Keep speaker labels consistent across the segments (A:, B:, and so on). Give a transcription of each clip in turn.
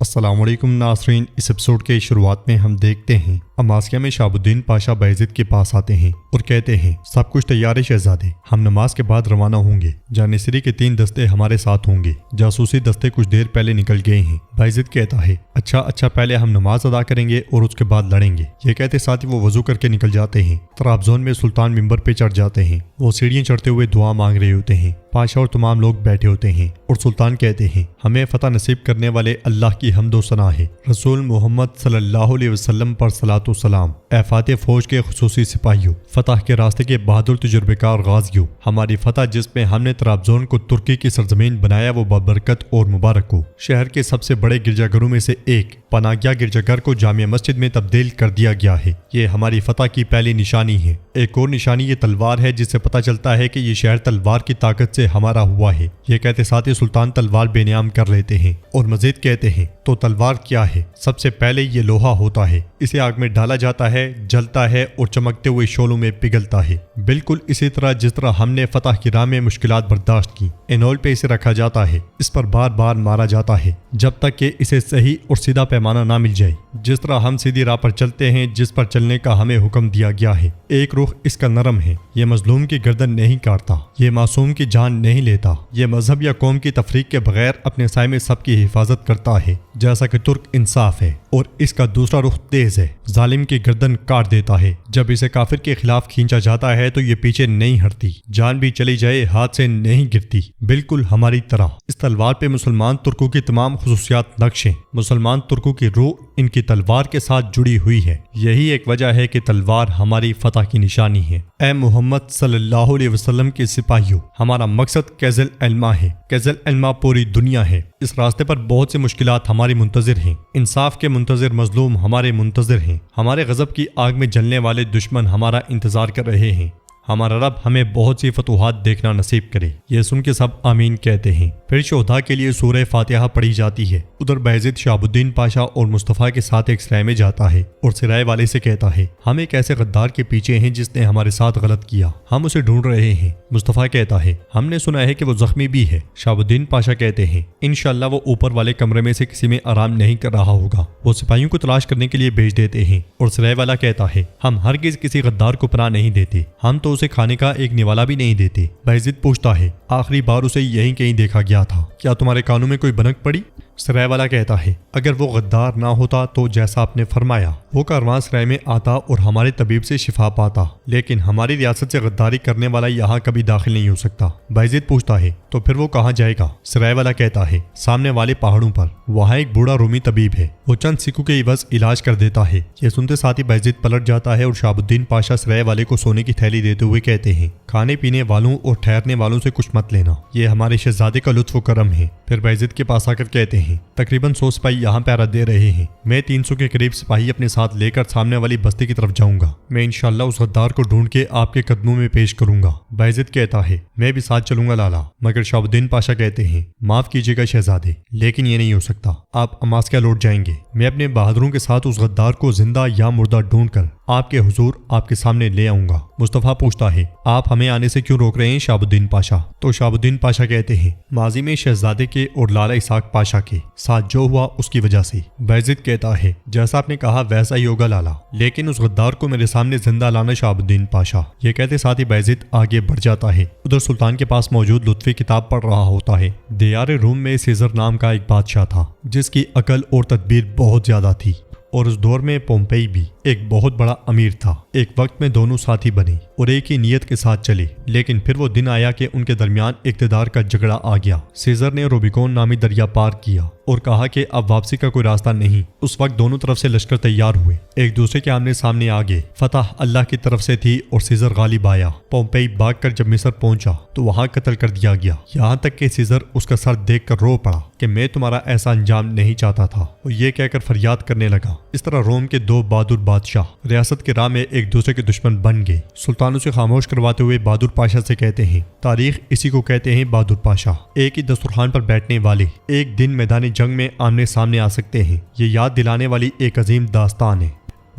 A: السلام علیکم ناظرین، اس ایپیسوڈ کے شروعات میں ہم دیکھتے ہیں اماسیہ میں شہاب الدین پاشا بایزید کے پاس آتے ہیں اور کہتے ہیں سب کچھ تیار ہے شہزادے، ہم نماز کے بعد روانہ ہوں گے۔ جانشری کے 3 دستے ہمارے ساتھ ہوں گے، جاسوسی دستے کچھ دیر پہلے نکل گئے ہیں۔ بایزید کہتا ہے اچھا پہلے ہم نماز ادا کریں گے اور اس کے بعد لڑیں گے۔ یہ کہتے ساتھ ہی وہ وضو کر کے نکل جاتے ہیں۔ طرابزون میں سلطان ممبر پہ چڑھ جاتے ہیں، وہ سیڑھیاں چڑھتے ہوئے دعا مانگ رہے ہوتے ہیں۔ پاشا اور تمام لوگ بیٹھے ہوتے ہیں اور سلطان کہتے ہیں ہمیں فتح نصیب کرنے والے اللہ کی حمد و ثنا ہے۔ رسول محمد صلی اللہ علیہ وسلم پر صلاۃ و سلام۔ اے فاتح فوج کے خصوصی سپاہیوں، فتح کے راستے کے بہادر تجربے کار غازیوں، ہماری فتح جس میں ہم نے طرابزون کو ترکی کی سرزمین بنایا وہ بابرکت اور مبارک ہو۔ شہر کے سب سے بڑے گرجا گھروں میں سے ایک پناگیا گرجا گھر کو جامع مسجد میں تبدیل کر دیا گیا ہے۔ یہ ہماری فتح کی پہلی نشانی ہے۔ ایک اور نشانی یہ تلوار ہے، جس سے پتہ چلتا ہے کہ یہ شہر تلوار کی طاقت سے ہمارا ہوا ہے۔ یہ کہتے ساتھ ہی سلطان تلوار بے نیام کر لیتے ہیں اور مزید کہتے ہیں تو تلوار کیا ہے؟ سب سے پہلے یہ لوہا ہوتا ہے، اسے آگ میں ڈالا جاتا ہے، جلتا ہے اور چمکتے ہوئے شعلوں میں پگھلتا ہے، بالکل اسی طرح جس طرح ہم نے فتح کی راہ میں مشکلات برداشت کی۔ انول پہ اسے رکھا جاتا ہے، اس پر بار بار مارا جاتا ہے جب تک کہ اسے صحیح اور سیدھا پیمانہ نہ مل جائے۔ جس طرح ہم سیدھی راہ پر چلتے ہیں جس پر چلنے کا ہمیں حکم دیا گیا ہے۔ ایک رخ اس کا نرم ہے، یہ مظلوم کی گردن نہیں کاٹتا، یہ معصوم کی جان نہیں لیتا، یہ مذہب یا قوم کی تفریق کے بغیر اپنے سائے میں سب کی حفاظت کرتا ہے، جیسا کہ ترک انصاف ہے۔ اور اس کا دوسرا رخ تیز ہے، ظالم کی گردن کاٹ دیتا ہے۔ جب اسے کافر کے خلاف کھینچا جاتا ہے تو یہ پیچھے نہیں ہٹتی، جان بھی چلی جائے ہاتھ سے نہیں گرتی، بالکل ہماری طرح۔ اس تلوار پہ مسلمان ترکوں کی تمام خصوصیات نقش ہیں۔ مسلمان ترکوں کی روح ان کی تلوار کے ساتھ جڑی ہوئی ہے۔ یہی ایک وجہ ہے کہ تلوار ہماری فتح کی نشانی ہے۔ اے محمد صلی اللہ علیہ وسلم کے سپاہیوں، ہمارا مقصد کیزل علما ہے۔ کیزل علما پوری دنیا ہے۔ اس راستے پر بہت سے مشکلات ہماری منتظر ہیں۔ انصاف کے منتظر مظلوم ہمارے منتظر ہیں۔ ہمارے غضب کی آگ میں جلنے والے دشمن ہمارا انتظار کر رہے ہیں۔ ہمارا رب ہمیں بہت سی فتوحات دیکھنا نصیب کرے۔ یہ سن کے سب آمین کہتے ہیں۔ پھر شہداء کے لیے سورہ فاتحہ پڑھی جاتی ہے۔ ادھر بایزید شہاب الدین پاشا اور مصطفیٰ کے ساتھ ایک سرائے میں جاتا ہے اور سرائے والے سے کہتا ہے ہم ایک ایسے غدار کے پیچھے ہیں جس نے ہمارے ساتھ غلط کیا، ہم اسے ڈھونڈ رہے ہیں۔ مصطفیٰ کہتا ہے ہم نے سنا ہے کہ وہ زخمی بھی ہے۔ شہاب الدین پاشا کہتے ہیں انشاءاللہ وہ اوپر والے کمرے میں سے کسی میں آرام نہیں کر رہا ہوگا۔ وہ سپاہیوں کو تلاش کرنے کے لیے بھیج دیتے ہیں اور سرائے والا کہتا ہے ہم ہرگز کسی غدار کو پناہ نہیں دیتے، ہم تو اسے کھانے کا ایک نوالا بھی نہیں دیتے۔ بایزید پوچھتا ہے آخری بار اسے یہیں کہیں دیکھا گیا تھا، کیا تمہارے کانوں میں کوئی بنک پڑی؟ سرائے والا کہتا ہے اگر وہ غدار نہ ہوتا تو جیسا آپ نے فرمایا وہ کارواں سرائے میں آتا اور ہمارے طبیب سے شفا پاتا، لیکن ہماری ریاست سے غداری کرنے والا یہاں کبھی داخل نہیں ہو سکتا۔ بایزید پوچھتا ہے تو پھر وہ کہاں جائے گا؟ سرائے والا کہتا ہے سامنے والے پہاڑوں پر، وہاں ایک بوڑھا رومی طبیب ہے، وہ چند سکوں کے عوض علاج کر دیتا ہے۔ یہ سنتے ساتھ ہی بایزید پلٹ جاتا ہے اور شہاب الدین پاشا سرائے والے کو سونے کی تھیلی دیتے ہوئے کہتے ہیں کھانے پینے والوں اور ٹھہرنے والوں سے کچھ مت لینا، یہ ہمارے شہزادے کا لطف و کرم ہے۔ پھر بایزید کے پاس آ کر کہتے ہیں تقریباً 100 سپاہی یہاں پہرا دے رہے ہیں، میں 300 کے قریب سپاہی اپنے ساتھ لے کر سامنے والی بستی کی طرف جاؤں گا، میں انشاءاللہ اس غدار کو ڈھونڈ کے آپ کے قدموں میں پیش کروں گا۔ بایزید کہتا ہے میں بھی ساتھ چلوں گا لالا، مگر شہاب الدین پاشا کہتے ہیں معاف کیجیے گا شہزادے، لیکن یہ نہیں ہو سکتا، آپ اماسکیا لوٹ جائیں گے، میں اپنے بہادروں کے ساتھ اس غدار کو زندہ یا مردہ ڈھونڈ کر آپ کے حضور آپ کے سامنے لے آؤں گا۔ مصطفیٰ پوچھتا ہے آپ ہمیں آنے سے کیوں روک رہے ہیں شہاب الدین پاشا؟ تو شہاب الدین پاشا کہتے ہیں ماضی میں شہزادے کے اور لالا اسحاق پاشا کے ساتھ جو ہوا اس کی وجہ سے۔ بایزید کہتا ہے جیسا آپ نے کہا ویسا ہی ہوگا لالا، لیکن اس غدار کو میرے سامنے زندہ لانا شہاب الدین پاشا۔ یہ کہتے ساتھ ہی بایزید آگے بڑھ جاتا ہے۔ ادھر سلطان کے پاس موجود لطفی کتاب پڑھ رہا ہوتا ہے۔ دیار روم میں سیزر نام کا ایک بادشاہ تھا جس کی عقل اور تدبیر بہت زیادہ تھی، اور اس دور میں پومپئی بھی ایک بہت بڑا امیر تھا۔ ایک وقت میں دونوں ساتھی بنے اور ایک ہی نیت کے ساتھ چلے، لیکن پھر وہ دن آیا کہ ان کے درمیان اقتدار کا جھگڑا آ گیا۔ سیزر نے روبیکون نامی دریا پار کیا اور کہا کہ اب واپسی کا کوئی راستہ نہیں۔ اس وقت دونوں طرف سے لشکر تیار ہوئے، ایک دوسرے کے آمنے سامنے آگے۔ فتح اللہ کی طرف سے تھی اور سیزر غالب آیا۔ پومپئی بھاگ کر جب مصر پہنچا تو وہاں قتل کر دیا گیا، یہاں تک کہ سیزر اس کا سر دیکھ کر رو پڑا کہ میں تمہارا ایسا انجام نہیں چاہتا تھا، اور یہ کہہ کر فریاد کرنے لگا۔ اس طرح روم کے 2 بہادر بادشاہ ریاست کے راہ میں ایک دوسرے کے دشمن بن گئے۔ سلطان اسے خاموش کرواتے ہوئے بہادر پاشا سے کہتے ہیں تاریخ اسی کو کہتے ہیں بہادر پاشا، ایک ہی دسترخوان پر بیٹھنے والے ایک دن میدان جنگ میں آمنے سامنے آ سکتے ہیں، یہ یاد دلانے والی ایک عظیم داستان ہے۔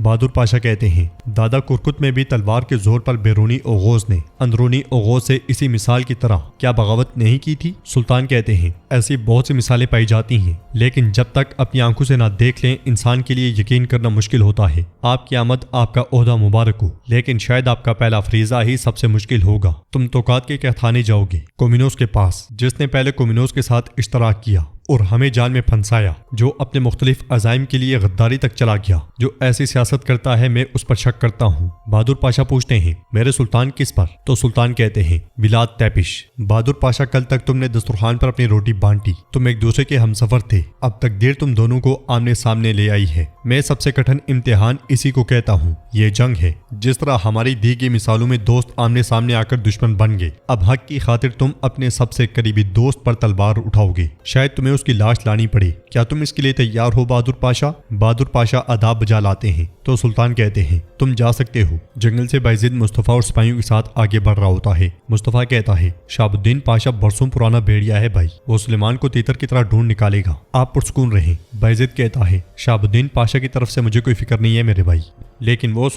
A: بہادر پاشا کہتے ہیں دادا کرکت میں بھی تلوار کے زور پر بیرونی اوغوز نے اندرونی اوغوز سے اسی مثال کی طرح کیا بغاوت نہیں کی تھی؟ سلطان کہتے ہیں ایسی بہت سی مثالیں پائی جاتی ہیں، لیکن جب تک اپنی آنکھوں سے نہ دیکھ لیں انسان کے لیے یقین کرنا مشکل ہوتا ہے۔ آپ کی آمد آپ کا عہدہ مبارک ہو، لیکن شاید آپ کا پہلا فریضہ ہی سب سے مشکل ہوگا۔ تم توقات کے کہتھانے جاؤ گے کومینوس کے پاس، جس نے پہلے کومینوس کے ساتھ اشتراک کیا اور ہمیں جال میں پھنسایا، جو اپنے مختلف عزائم کے لیے غداری تک چلا گیا۔ جو ایسی سیاست کرتا ہے میں اس پر شک کرتا ہوں۔ بہادر پاشا پوچھتے ہیں میرے سلطان کس پر؟ تو سلطان کہتے ہیں ولاد تیپش۔ بہادر پاشا کل تک تم نے دسترخوان پر اپنی روٹی بانٹی، تم ایک دوسرے کے ہمسفر تھے، اب تقدیر تم دونوں کو آمنے سامنے لے آئی ہے۔ میں سب سے کٹھن امتحان اسی کو کہتا ہوں، یہ جنگ ہے۔ جس طرح ہماری دی گئی مثالوں میں دوست آمنے سامنے آ کر دشمن بن گئے، اب حق کی خاطر تم اپنے سب سے قریبی دوست پر تلوار اٹھاؤ گے، شاید تمہیں اس کی لاش لانی پڑے۔ کیا تم اس کے لیے تیار ہو بہادر پاشا؟ بہادر پاشا آداب بجا لاتے ہیں تو سلطان کہتے ہیں تم جا سکتے ہو۔ جنگل سے بایزید مصطفیٰ اور سپاہیوں کے ساتھ آگے بڑھ رہا ہوتا ہے۔ مصطفیٰ کہتا ہے شہاب الدین پاشا برسوں پرانا بھیڑیا ہے بھائی، وہ سلیمان کو تیتر کی طرح ڈھونڈ نکالے گا، آپ پرسکون رہیں۔ بایزید کہتا ہے شہاب الدین پاشا کی طرف سے مجھے کوئی فکر نہیں ہے میرے بھائی، لیکن وہ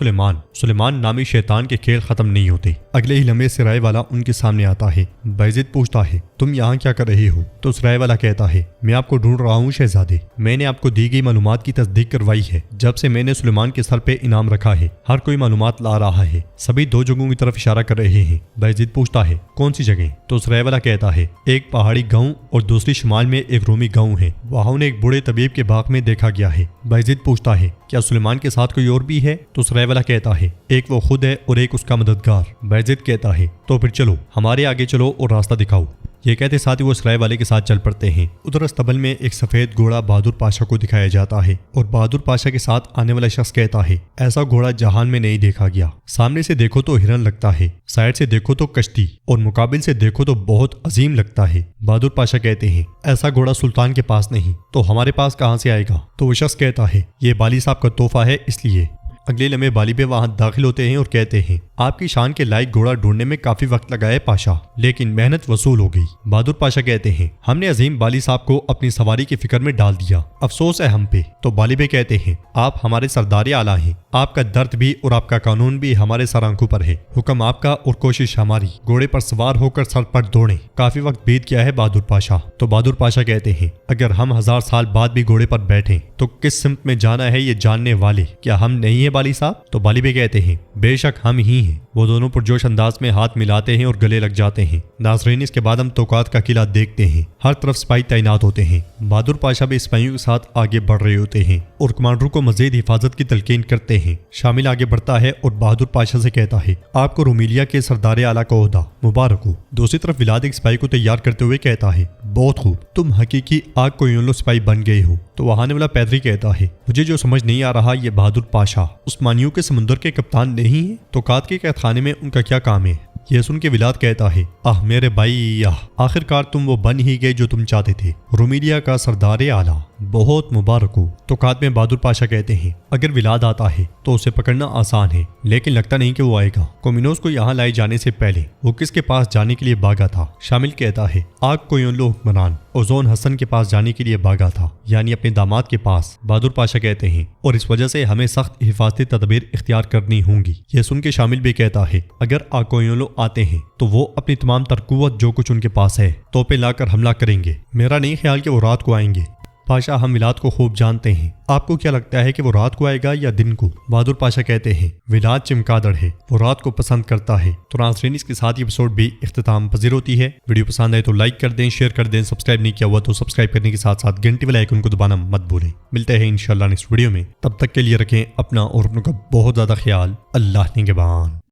A: سلیمان نامی شیطان کے کھیل ختم نہیں ہوتے۔ اگلے ہی لمحے سرائے والا ان کے سامنے آتا ہے۔ بایزید پوچھتا ہے تم یہاں کیا کر رہے ہو؟ تو سرائے والا کہتا ہے میں آپ کو ڈھونڈ رہا ہوں شہزادے، میں نے آپ کو دی گئی معلومات کی تصدیق کروائی ہے۔ جب سے میں نے سلیمان کے سر پہ انعام رکھا ہے ہر کوئی معلومات لا رہا ہے، سبھی دو جگہوں کی طرف اشارہ کر رہے ہیں۔ بایزید پوچھتا ہے کون سی جگہ؟ تو سرائے والا کہتا ہے ایک پہاڑی گاؤں اور دوسری شمال میں ایک رومی گاؤں ہے، وہاں انہیں ایک بوڑھے طبیب کے باغ میں دیکھا گیا ہے۔ بایزید پوچھتا ہے کیا سلیمان کے ساتھ کوئی اور بھی ہے؟ تو سرائے والا کہتا ہے ایک وہ خود ہے اور ایک اس کا مددگار۔ بایزید کہتا ہے تو پھر چلو ہمارے آگے چلو اور راستہ دکھاؤ۔ یہ کہتے ساتھ ہی وہ سرائے والے کے ساتھ چل پڑتے ہیں۔ ادھر استبل میں ایک سفید گھوڑا بہادر پاشا کو دکھایا جاتا ہے اور بہادر پاشا کے ساتھ آنے والا شخص کہتا ہے ایسا گھوڑا جہان میں نہیں دیکھا گیا، سامنے سے دیکھو تو ہرن لگتا ہے، سائڈ سے دیکھو تو کشتی اور مقابل سے دیکھو تو بہت عظیم لگتا ہے۔ بہادر پاشا کہتے ہیں ایسا گھوڑا سلطان کے پاس نہیں تو ہمارے پاس کہاں سے آئے گا؟ تو وہ شخص کہتا ہے یہ بالی صاحب کا تحفہ ہے اس لیے۔ اگلے لمحے بالی بے وہاں داخل ہوتے ہیں اور کہتے ہیں آپ کی شان کے لائق گھوڑا ڈھونڈنے میں کافی وقت لگا ہے پاشا، لیکن محنت وصول ہو گئی۔ بہادر پاشا کہتے ہیں ہم نے عظیم بالی صاحب کو اپنی سواری کی فکر میں ڈال دیا، افسوس ہے ہم پہ۔ تو بالی بے کہتے ہیں آپ ہمارے سردار اعلیٰ ہیں، آپ کا درد بھی اور آپ کا قانون بھی ہمارے سر آنکھوں پر ہے، حکم آپ کا اور کوشش ہماری، گھوڑے پر سوار ہو کر سر پر دوڑیں۔ کافی وقت بیت گیا ہے بہادر پاشا۔ تو بہادر پاشا کہتے ہیں اگر ہم 1000 سال بعد بھی گھوڑے پر بیٹھیں تو کس سمت میں جانا ہے یہ جاننے والے کیا ہم نہیں ہیں بالی صاحب؟ تو بالی بے کہتے ہیں بے شک ہم ہی ہیں۔ وہ دونوں پرجوش انداز میں ہاتھ ملاتے ہیں اور گلے لگ جاتے ہیں۔ ناظرین اس کے بعد ہم توقات کا قلعہ دیکھتے ہیں، ہر طرف سپاہی تعینات ہوتے ہیں۔ بہادر پاشا بھی سپاہیوں کے ساتھ آگے بڑھ رہے ہوتے ہیں اور کمانڈروں کو مزید حفاظت کی تلقین کرتے ہیں۔ شامل آگے بڑھتا ہے اور بہادر پاشا سے کہتا ہے آپ کو رومیلیا کے سردار اعلیٰ کا عہدہ مبارک ہو۔ دوسری طرف ولاد ایک سپاہی کو تیار کرتے ہوئے کہتا ہے بہت خوب، تم حقیقی آگ کو یوں لو سپاہی بن گئے ہو۔ تو وہاں والا پیدری کہتا ہے مجھے جو سمجھ نہیں آ رہا یہ بہادر پاشا عثمانیوں کے سمندر کے کپتان نہیں ہیں؟ توقات کے قید خانے میں ان کا کیا کام ہے؟ یہ سن کے ولاد کہتا ہے میرے بھائی آخر کار تم وہ بن ہی گئے جو تم چاہتے تھے، رومیلیا کا سردار اعلیٰ، بہت مبارک ہو۔ توقات میں بہادر پاشا کہتے ہیں اگر ولاد آتا ہے تو اسے پکڑنا آسان ہے، لیکن لگتا نہیں کہ وہ آئے گا۔ کومینوس کو یہاں لائے جانے سے پہلے وہ کس کے پاس جانے کے لیے بھاگا تھا؟ شامل کہتا ہے آگ کو یوں لو حکمران اوزون حسن کے پاس جانے کے لیے بھاگا تھا، یعنی اپنے داماد کے پاس۔ بہادر پاشا کہتے ہیں اور اس وجہ سے ہمیں سخت حفاظتی تدابیر اختیار کرنی ہوں گی۔ یہ سن کے شامل بھی کہتا ہے اگر آگ کو یوں لو آتے ہیں تو وہ اپنی تمام تر قوت جو کچھ ان کے پاس ہے توپیں لا کر حملہ کریں گے، میرا نہیں خیال کہ وہ رات کو آئیں گے۔ پاشا ہم ولاد کو خوب جانتے ہیں، آپ کو کیا لگتا ہے کہ وہ رات کو آئے گا یا دن کو؟ بہادر پاشا کہتے ہیں ولاد چمکادڑ ہے، وہ رات کو پسند کرتا ہے۔ تو ناظرین اس کے ساتھ یہ ایپیسوڈ بھی اختتام پذیر ہوتی ہے۔ ویڈیو پسند آئے تو لائک کر دیں، شیئر کر دیں، سبسکرائب نہیں کیا ہوا تو سبسکرائب کرنے کے ساتھ ساتھ گھنٹی والے آئیکن کو دبانا مت بھولیں۔ ملتے ہیں انشاءاللہ نیکسٹ ویڈیو میں، تب تک کے لیے رکھیں اپنا اور اپنوں کا بہت زیادہ خیال۔ اللہ نگہبان۔